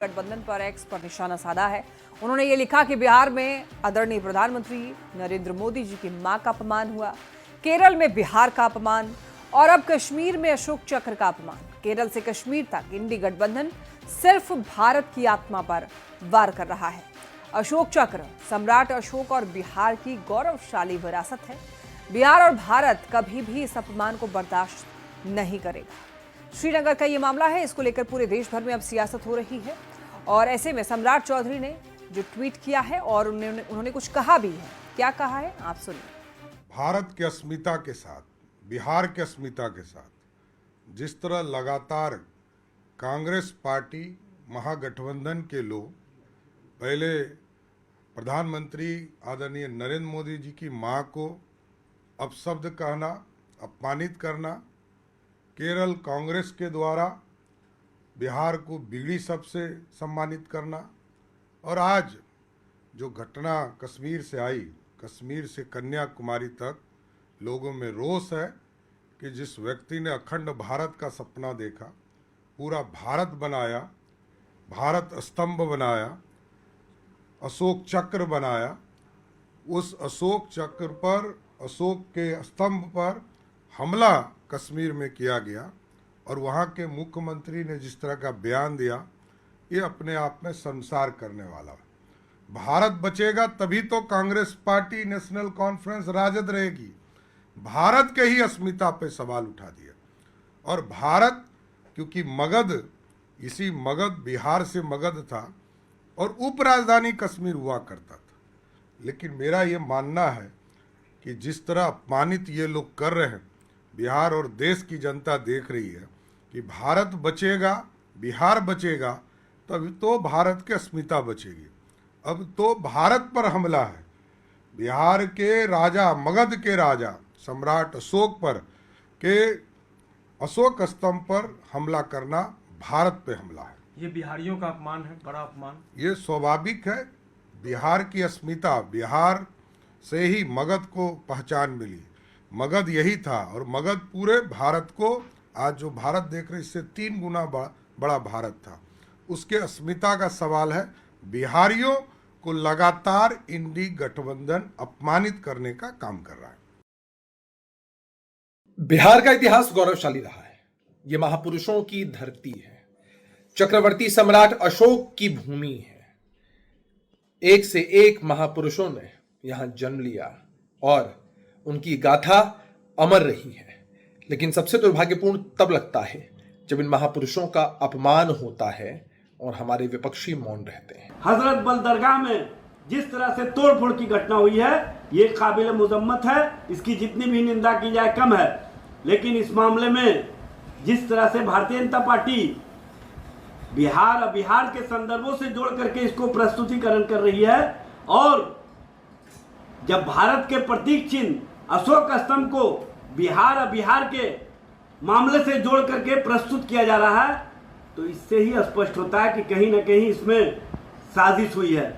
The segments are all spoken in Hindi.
गठबंधन पर एक्स पर निशाना साधा है। उन्होंने ये लिखा कि बिहार में आदरणीय प्रधानमंत्री नरेंद्र मोदी जी की मां का अपमान हुआ, केरल में बिहार का अपमान और अब कश्मीर में अशोक चक्र का अपमान। केरल से कश्मीर तक इंडी गठबंधन सिर्फ भारत की आत्मा पर वार कर रहा है। अशोक चक्र सम्राट अशोक और बिहार की गौरवशाली विरासत है। बिहार और भारत कभी भी इस अपमान को बर्दाश्त नहीं करेगा। श्रीनगर का ये मामला है, इसको लेकर पूरे देश भर में अब सियासत हो रही है और ऐसे में सम्राट चौधरी ने जो ट्वीट किया है और उन्होंने कुछ कहा भी है। क्या कहा है आप सुनिए। भारत की अस्मिता के साथ, बिहार की अस्मिता के साथ जिस तरह लगातार कांग्रेस पार्टी महागठबंधन के लोग पहले प्रधानमंत्री आदरणीय नरेंद्र मोदी जी की मां को अपशब्द कहना, अपमानित करना, केरल कांग्रेस के द्वारा बिहार को बिगड़ी शब्द से सम्मानित करना और आज जो घटना कश्मीर से आई, कश्मीर से कन्याकुमारी तक लोगों में रोष है कि जिस व्यक्ति ने अखंड भारत का सपना देखा, पूरा भारत बनाया, भारत स्तंभ बनाया, अशोक चक्र बनाया, उस अशोक चक्र पर, अशोक के स्तंभ पर हमला कश्मीर में किया गया और वहाँ के मुख्यमंत्री ने जिस तरह का बयान दिया, ये अपने आप में संसार करने वाला है। भारत बचेगा तभी तो कांग्रेस पार्टी, नेशनल कॉन्फ्रेंस, राजद रहेगी। भारत के ही अस्मिता पे सवाल उठा दिया और भारत, क्योंकि मगध, इसी मगध, बिहार से मगध था और उपराजधानी कश्मीर हुआ करता था। लेकिन मेरा ये मानना है कि जिस तरह अपमानित ये लोग कर रहे हैं, बिहार और देश की जनता देख रही है कि भारत बचेगा, बिहार बचेगा तभी तो भारत की अस्मिता बचेगी। अब तो भारत पर हमला है। बिहार के राजा, मगध के राजा सम्राट अशोक पर के अशोक स्तंभ पर हमला करना भारत पे हमला है। ये बिहारियों का अपमान है, बड़ा अपमान। ये स्वाभाविक है। बिहार की अस्मिता, बिहार से ही मगध को पहचान मिली। मगध यही था और मगध पूरे भारत को, आज जो भारत देख रहे, इससे 3 गुना बड़ा भारत था। उसके अस्मिता का सवाल है। बिहारियों को लगातार इंडी गठबंधन अपमानित करने का काम कर रहा है। बिहार का इतिहास गौरवशाली रहा है। ये महापुरुषों की धरती है, चक्रवर्ती सम्राट अशोक की भूमि है। एक से एक महापुरुषों ने यहां जन्म लिया और उनकी गाथा अमर रही है। लेकिन सबसे दुर्भाग्यपूर्ण तब लगता है जब इन महापुरुषों का अपमान होता है और हमारे विपक्षी मौन रहते हैं। हजरत बल दरगाह में जिस तरह से तोड़फोड़ की घटना हुई है, ये काबिल मुजम्मत है। इसकी जितनी भी निंदा की जाए कम है। लेकिन इस मामले में जिस तरह से भारतीय जनता पार्टी बिहार के संदर्भों से जोड़ करके इसको प्रस्तुतिकरण कर रही है और जब भारत के प्रतीक चिन्ह अशोक स्तंभ को बिहार के मामले से जोड़ करके प्रस्तुत किया जा रहा है, तो इससे ही स्पष्ट होता है कि कहीं ना कहीं इसमें साजिश हुई है।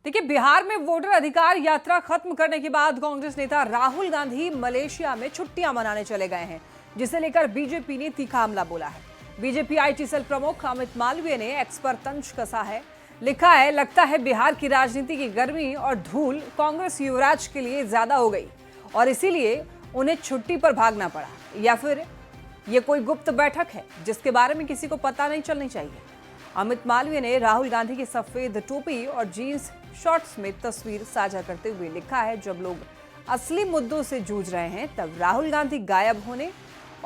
देखिए, बिहार में वोटर अधिकार यात्रा खत्म करने के बाद कांग्रेस नेता राहुल गांधी मलेशिया में छुट्टियां मनाने चले गए हैं, जिसे लेकर बीजेपी ने तीखा हमला बोला है। बीजेपी आईटी सेल प्रमुख अमित मालवीय ने एक्स पर तंज कसा है। लिखा है, लगता है बिहार की राजनीति की गर्मी और धूल कांग्रेस युवराज के लिए ज्यादा हो गई और इसीलिए उन्हें छुट्टी पर भागना पड़ा, या फिर ये कोई गुप्त बैठक है जिसके बारे में किसी को पता नहीं चलनी चाहिए। अमित मालवीय ने राहुल गांधी की सफेद टोपी और जीन्स शॉर्ट्स में तस्वीर साझा करते हुए लिखा है, जब लोग असली मुद्दों से जूझ रहे हैं तब राहुल गांधी गायब होने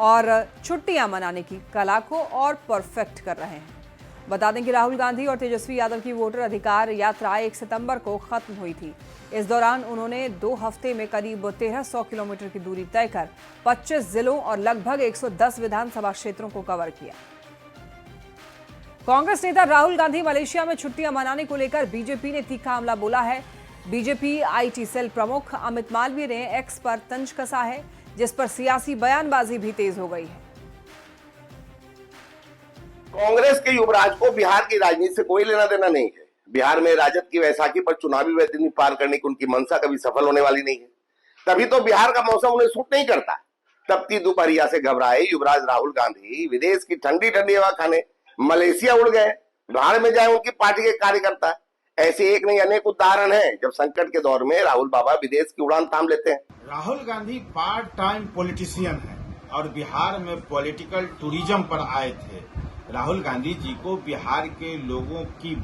और छुट्टियां मनाने की कला को और परफेक्ट कर रहे हैं। बता दें कि राहुल गांधी और तेजस्वी यादव की वोटर अधिकार यात्रा 1 सितंबर को खत्म हुई थी। इस दौरान उन्होंने 2 हफ्ते में करीब 1300 किलोमीटर की दूरी तय कर 25 जिलों और लगभग 110 विधानसभा क्षेत्रों को कवर किया। कांग्रेस नेता राहुल गांधी मलेशिया में छुट्टियां मनाने को लेकर बीजेपी ने तीखा हमला बोला है। बीजेपी आईटी सेल प्रमुख अमित मालवीय ने एक्स पर तंज कसा है, जिस पर सियासी बयानबाजी भी तेज हो गई है। कांग्रेस के युवराज को बिहार की राजनीति से कोई लेना देना नहीं है। बिहार में राजद की वैसाखी पर चुनावी वैतरणी पार करने की उनकी मंशा कभी सफल होने वाली नहीं है। तभी तो बिहार का मौसम उन्हें सूट नहीं करता। तपती दोपहरिया से घबराए युवराज राहुल गांधी विदेश की ठंडी ठंडी हवा खाने मलेशिया उड़ गए, भाड़ में जाए उनकी पार्टी के कार्यकर्ता। ऐसे एक नहीं अनेक उदाहरण हैं जब संकट के दौर में राहुल बाबा विदेश की उड़ान थाम लेते हैं। Rahul Gandhi part time politician है और बिहार में पॉलिटिकल टूरिज्म पर आए थे। राहुल गांधी जी को बिहार के लोगों की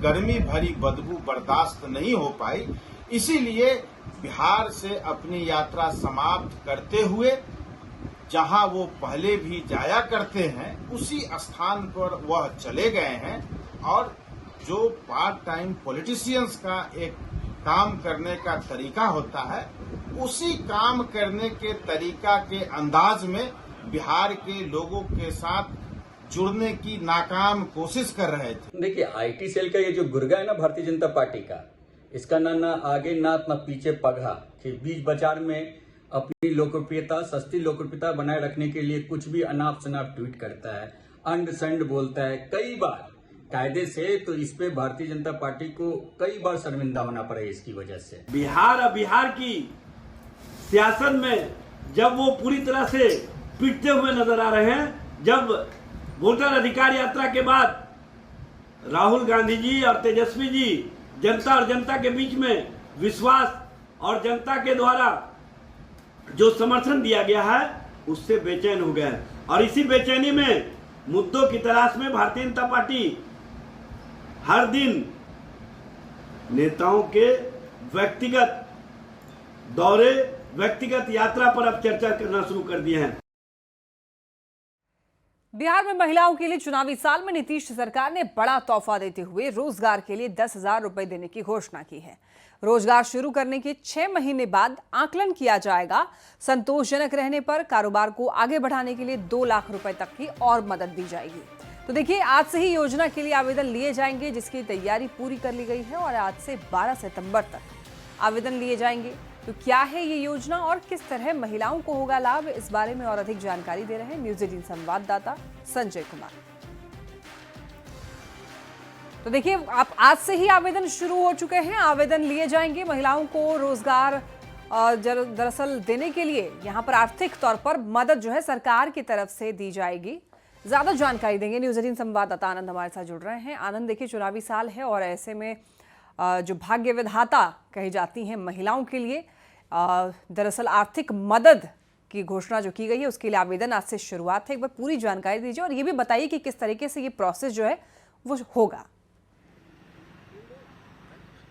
गर्मी भरी बदबू बर्दाश्त नहीं हो पाई, इसीलिए बिहार से अपनी यात्रा समाप्त करते हुए जहां वो पहले भी जाया करते हैं उसी स्थान पर वह चले गए हैं। और जो पार्ट टाइम पॉलिटिशियंस का एक काम करने का तरीका होता है, उसी काम करने के तरीका के अंदाज में बिहार के लोगों के साथ जुड़ने की नाकाम कोशिश कर रहे थे। देखिए, आईटी सेल का ये जो गुर्गा है ना भारतीय जनता पार्टी का, इसका ना आगे ना पीछे पगहा, कि बीच बाजार में अपनी लोकप्रियता, सस्ती लोकप्रियता बनाए रखने के लिए कुछ भी अनाप शनाप ट्वीट करता है, अंड संड बोलता है कई बार कायदे से। तो इस पे भारतीय जनता पार्टी को कई बार शर्मिंदा होना पड़ा इसकी वजह से। बिहार की सियासत में जब वो पूरी तरह से पिटते हुए नजर आ रहे हैं, जब वोटर अधिकार यात्रा के बाद राहुल गांधी जी और तेजस्वी जी जनता और जनता के बीच में विश्वास और जनता के द्वारा जो समर्थन दिया गया है उससे बेचैन हो गए। और इसी बेचैनी में मुद्दों की तलाश में भारतीय जनता पार्टी हर दिन नेताओं के व्यक्तिगत दौरे, व्यक्तिगत यात्रा पर अब चर्चा करना शुरू कर दिए हैं। बिहार में महिलाओं के लिए चुनावी साल में नीतीश सरकार ने बड़ा तोहफा देते हुए रोजगार के लिए 10,000 रुपए देने की घोषणा की है। रोजगार शुरू करने के 6 महीने बाद आकलन किया जाएगा। संतोषजनक रहने पर कारोबार को आगे बढ़ाने के लिए 2 लाख रुपए तक की और मदद दी जाएगी। तो देखिए, आज से ही योजना के लिए आवेदन लिए जाएंगे, जिसकी तैयारी पूरी कर ली गई है और आज से 12 सितंबर तक आवेदन लिए जाएंगे। तो क्या है ये योजना और किस तरह महिलाओं को होगा लाभ, इस बारे में और अधिक जानकारी दे रहे हैं न्यूज 18 संवाददाता संजय कुमार। तो देखिए, आप आज से ही आवेदन शुरू हो चुके हैं, आवेदन लिए जाएंगे। महिलाओं को रोजगार दरअसल देने के लिए यहाँ पर आर्थिक तौर पर मदद जो है सरकार की तरफ से दी जाएगी। ज्यादा जानकारी देंगे न्यूज 18 संवाददाता आनंद हमारे साथ जुड़ रहे हैं। आनंद, देखिए चुनावी साल है और ऐसे में जो भाग्य विधाता कही जाती हैं महिलाओं के लिए दरअसल आर्थिक मदद की घोषणा जो की गई है उसके लिए आवेदन आज से शुरुआत है। एक बार पूरी जानकारी दीजिए और ये भी बताइए कि किस तरीके से ये प्रोसेस जो है वो होगा।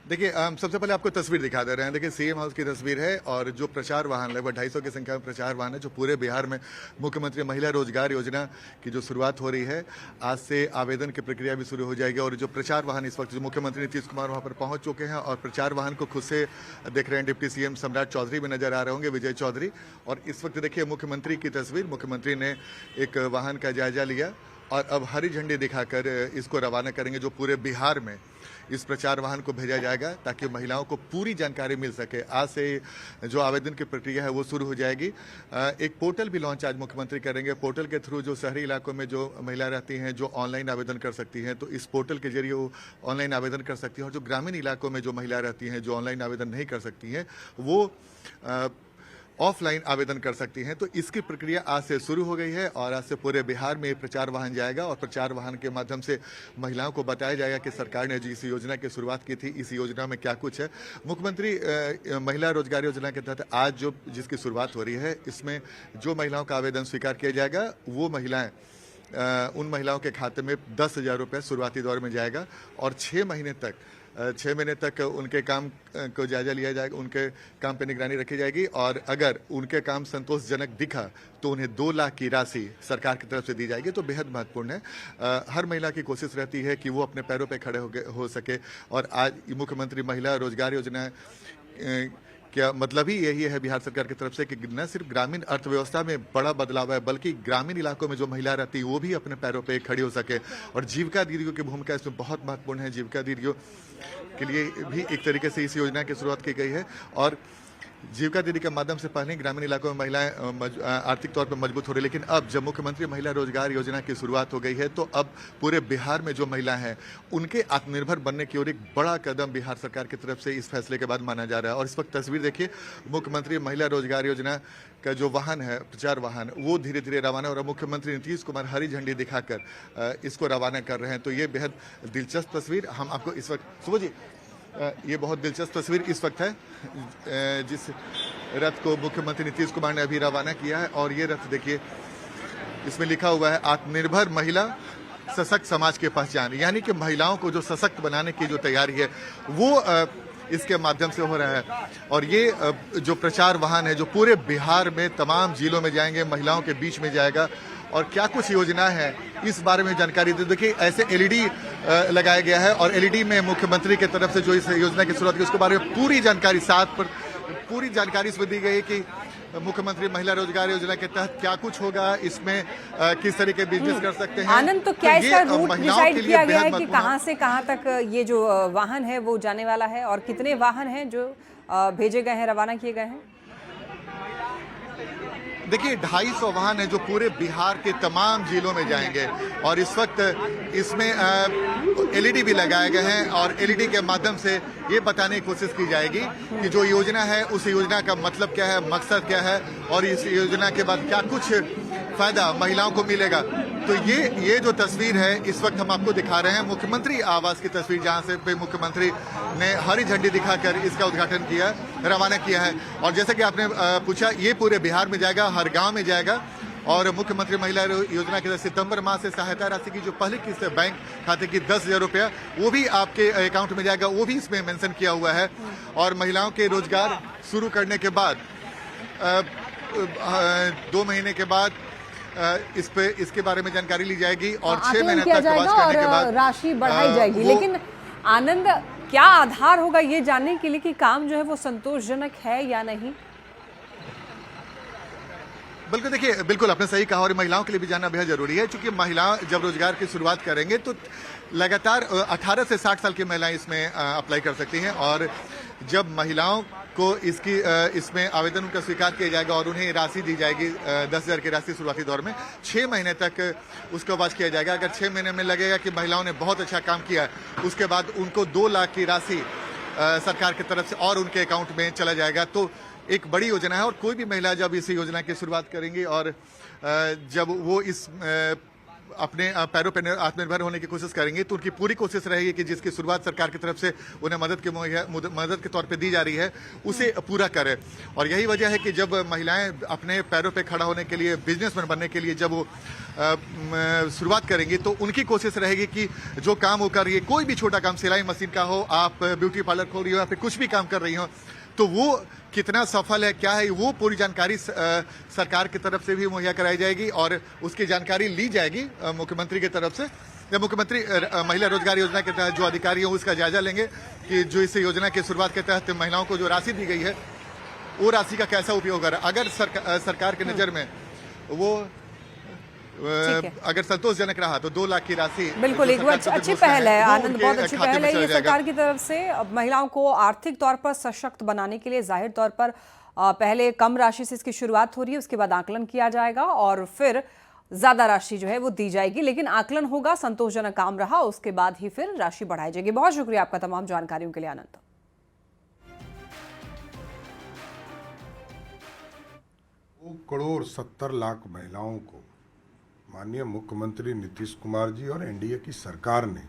देखिए, सबसे पहले आपको तस्वीर दिखा दे रहे हैं। देखिए, सीएम हाउस की तस्वीर है और जो प्रचार वाहन लगभग 250 की संख्या में प्रचार वाहन है जो पूरे बिहार में मुख्यमंत्री महिला रोजगार योजना की जो शुरुआत हो रही है, आज से आवेदन की प्रक्रिया भी शुरू हो जाएगी। और जो प्रचार वाहन इस वक्त जो मुख्यमंत्री नीतीश कुमार वहां पर पहुंच चुके हैं और प्रचार वाहन को खुद से देख रहे हैं। डिप्टी सीएम सम्राट चौधरी भी नजर आ रहे होंगे, विजय चौधरी। और इस वक्त देखिए मुख्यमंत्री की तस्वीर, मुख्यमंत्री ने एक वाहन का जायजा लिया और अब हरी झंडी दिखाकर इसको रवाना करेंगे, जो पूरे बिहार में इस प्रचार वाहन को भेजा जाएगा ताकि महिलाओं को पूरी जानकारी मिल सके। आज से जो आवेदन की प्रक्रिया है वो शुरू हो जाएगी। एक पोर्टल भी लॉन्च आज मुख्यमंत्री करेंगे। पोर्टल के थ्रू जो शहरी इलाकों में जो महिला रहती हैं जो ऑनलाइन आवेदन कर सकती हैं, तो इस पोर्टल के जरिए वो ऑनलाइन आवेदन कर सकती हैं। और जो ग्रामीण इलाकों में जो महिला रहती हैं जो ऑनलाइन आवेदन नहीं कर सकती हैं, वो ऑफलाइन आवेदन कर सकती हैं। तो इसकी प्रक्रिया आज से शुरू हो गई है और आज से पूरे बिहार में प्रचार वाहन जाएगा और प्रचार वाहन के माध्यम से महिलाओं को बताया जाएगा कि सरकार ने जिस योजना की शुरुआत की थी, इस योजना में क्या कुछ है। मुख्यमंत्री महिला रोजगार योजना के तहत आज जो जिसकी शुरुआत हो रही है, इसमें जो महिलाओं का आवेदन स्वीकार किया जाएगा वो महिलाएं उन महिलाओं के खाते में 10,000 रुपये शुरुआती दौर में जाएगा और 6 महीने तक उनके काम को जायजा लिया जाएगा, उनके काम पर निगरानी रखी जाएगी। और अगर उनके काम संतोषजनक दिखा तो उन्हें 2 लाख की राशि सरकार की तरफ से दी जाएगी। तो बेहद महत्वपूर्ण है। हर महिला की कोशिश रहती है कि वो अपने पैरों पर खड़े हो सके। और आज मुख्यमंत्री महिला रोजगार योजना क्या मतलब ही यही है बिहार सरकार की तरफ से कि न सिर्फ ग्रामीण अर्थव्यवस्था में बड़ा बदलाव है, बल्कि ग्रामीण इलाकों में जो महिला रहती है वो भी अपने पैरों पे खड़ी हो सके। और जीविका दीदियों की भूमिका इसमें बहुत महत्वपूर्ण है। जीविका दीदियों के लिए भी एक तरीके से इस योजना की शुरुआत की गई है। और जीविका दीदी के माध्यम से पहले ग्रामीण इलाकों में महिलाएं आर्थिक तौर पर मजबूत हो रही, लेकिन अब जब मुख्यमंत्री महिला रोजगार योजना की शुरुआत हो गई है तो अब पूरे बिहार में जो महिला हैं उनके आत्मनिर्भर बनने की ओर एक बड़ा कदम बिहार सरकार की तरफ से इस फैसले के बाद माना जा रहा है। और इस वक्त तस्वीर देखिए, मुख्यमंत्री महिला रोजगार योजना का जो वाहन है, प्रचार वाहन, वो धीरे धीरे रवाना, और मुख्यमंत्री नीतीश कुमार हरी झंडी दिखाकर इसको रवाना कर रहे हैं। तो ये बेहद दिलचस्प तस्वीर हम आपको इस वक्त, सुबह जी, ये बहुत दिलचस्प तस्वीर इस वक्त है जिस रथ को मुख्यमंत्री नीतीश कुमार ने अभी रवाना किया है। और ये रथ देखिए, इसमें लिखा हुआ है आत्मनिर्भर महिला सशक्त समाज की पहचान, यानी कि महिलाओं को जो सशक्त बनाने की जो तैयारी है वो इसके माध्यम से हो रहा है। और ये जो प्रचार वाहन है जो पूरे बिहार में तमाम जिलों में जाएंगे, महिलाओं के बीच में जाएगा। और क्या कुछ योजना है इस बारे में जानकारी दे। देखिए, ऐसे एलईडी लगाया गया है और एलईडी में मुख्यमंत्री की तरफ से जो इस योजना की शुरुआत की उसके बारे में पूरी जानकारी पूरी जानकारी इसमें दी गई है कि मुख्यमंत्री महिला रोजगार योजना के तहत क्या कुछ होगा, इसमें किस तरह के बिजनेस कर सकते हैं। आनंद, तो क्या इसका रूट डिसाइड किया गया है कि बेहद कहां से कहां तक ये जो वाहन है वो जाने वाला है, और कितने वाहन हैं जो भेजे गए हैं, रवाना किए गए हैं? देखिए, 250 वाहन है जो पूरे बिहार के तमाम जिलों में जाएंगे। और इस वक्त इसमें एलईडी भी लगाए गए हैं और एलईडी के माध्यम से ये बताने की कोशिश की जाएगी कि जो योजना है उस योजना का मतलब क्या है, मकसद क्या है, और इस योजना के बाद क्या कुछ फायदा महिलाओं को मिलेगा। तो ये जो तस्वीर है इस वक्त हम आपको दिखा रहे हैं, मुख्यमंत्री आवास की तस्वीर, जहां से पे मुख्यमंत्री ने हरी झंडी दिखाकर इसका उद्घाटन किया, रवाना किया है। और जैसे कि आपने पूछा, ये पूरे बिहार में जाएगा, हर गांव में जाएगा। और मुख्यमंत्री महिला योजना के तहत सितंबर माह से सहायता राशि की जो पहली किस्त है बैंक खाते की 10,000 रुपया, वो भी आपके अकाउंट में जाएगा, वो भी इसमें मेंशन किया हुआ है। और महिलाओं के रोजगार शुरू करने के बाद 2 महीने के बाद इसके बारे में जानकारी ली जाएगी और 6 महीने तक प्रवास करने के बाद राशि बढ़ाई जाएगी। लेकिन आनंद, क्या आधार होगा ये जानने के लिए कि काम जो है वो संतोषजनक है या नहीं? बिल्कुल, देखिए, बिल्कुल आपने सही कहा, और महिलाओं के लिए भी जानना बेहद जरूरी है, क्योंकि महिला जब रोजगार की शुरुआत करेंगे तो लगातार 18 से 60 साल की महिलाएं इसमें अप्लाई कर सकती हैं। और जब महिलाओं को इसमें आवेदन उनका स्वीकार किया जाएगा और उन्हें राशि दी जाएगी 10,000 की राशि शुरुआती दौर में, 6 महीने तक उसको वाच किया जाएगा। अगर 6 महीने में लगेगा कि महिलाओं ने बहुत अच्छा काम किया, उसके बाद उनको 2 लाख की राशि सरकार की तरफ से और उनके अकाउंट में चला जाएगा। तो एक बड़ी योजना है, और कोई भी महिला जब इस योजना की शुरुआत करेंगी और जब वो इस अपने पैरों पर आत्मनिर्भर होने की कोशिश करेंगे तो उनकी पूरी कोशिश रहेगी कि जिसकी शुरुआत सरकार की तरफ से उन्हें मदद के तौर पे दी जा रही है उसे पूरा करें। और यही वजह है कि जब महिलाएं अपने पैरों पे खड़ा होने के लिए, बिजनेसमैन बनने के लिए जब वो शुरुआत करेंगी तो उनकी कोशिश रहेगी कि जो काम वो कर रही है, कोई भी छोटा काम, सिलाई मशीन का हो, आप ब्यूटी पार्लर खोल रही हो या फिर कुछ भी काम कर रही हो, तो वो कितना सफल है, क्या है, वो पूरी जानकारी सरकार की तरफ से भी मुहैया कराई जाएगी और उसकी जानकारी ली जाएगी मुख्यमंत्री की तरफ से। जब मुख्यमंत्री महिला रोजगार योजना के तहत जो अधिकारी हैं उसका जायजा लेंगे कि जो इस योजना की शुरुआत के तहत महिलाओं को जो राशि दी गई है वो राशि का कैसा उपयोग हो रहा है। अगर सरकार की नजर में वो अगर संतोषजनक रहा तो 2 लाख की राशि, बिल्कुल एक अच्छी पहल है आनंद, बहुत अच्छी पहल है ये सरकार की तरफ से। अब महिलाओं को आर्थिक तौर पर सशक्त बनाने के लिए जाहिर तौर पर पहले कम राशि से इसकी शुरुआत हो रही है, उसके बाद आकलन किया जाएगा और फिर ज्यादा राशि जो है वो दी जाएगी। लेकिन आकलन होगा, संतोषजनक काम रहा, उसके बाद ही फिर राशि बढ़ाई जाएगी। बहुत शुक्रिया आपका तमाम जानकारियों के लिए आनंद। 2,70,00,000 महिलाओं को माननीय मुख्यमंत्री नीतीश कुमार जी और एनडीए की सरकार ने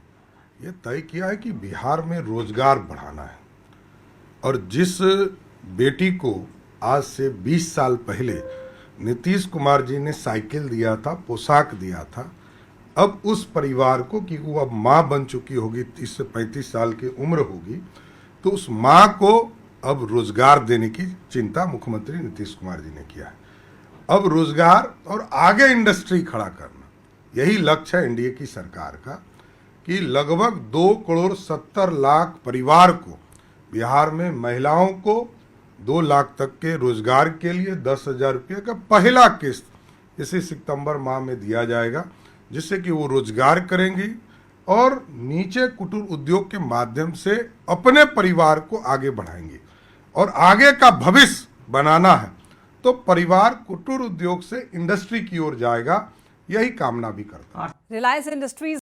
यह तय किया है कि बिहार में रोजगार बढ़ाना है। और जिस बेटी को आज से 20 साल पहले नीतीश कुमार जी ने साइकिल दिया था, पोशाक दिया था, अब उस परिवार को कि वो अब माँ बन चुकी होगी, 30 से 35 साल की उम्र होगी, तो उस माँ को अब रोजगार देने की चिंता मुख्यमंत्री नीतीश कुमार जी ने किया है। अब रोजगार और आगे इंडस्ट्री खड़ा करना, यही लक्ष्य है एनडीए की सरकार का कि लगभग 2,70,00,000 परिवार को बिहार में महिलाओं को 2 लाख तक के रोजगार के लिए 10,000 रुपये का पहला किस्त इसी सितंबर माह में दिया जाएगा, जिससे कि वो रोजगार करेंगी और नीचे कुटीर उद्योग के माध्यम से अपने परिवार को आगे बढ़ाएंगी। और आगे का भविष्य बनाना है तो परिवार कुटीर उद्योग से इंडस्ट्री की ओर जाएगा, यही कामना भी करता हूं। रिलायंस इंडस्ट्रीज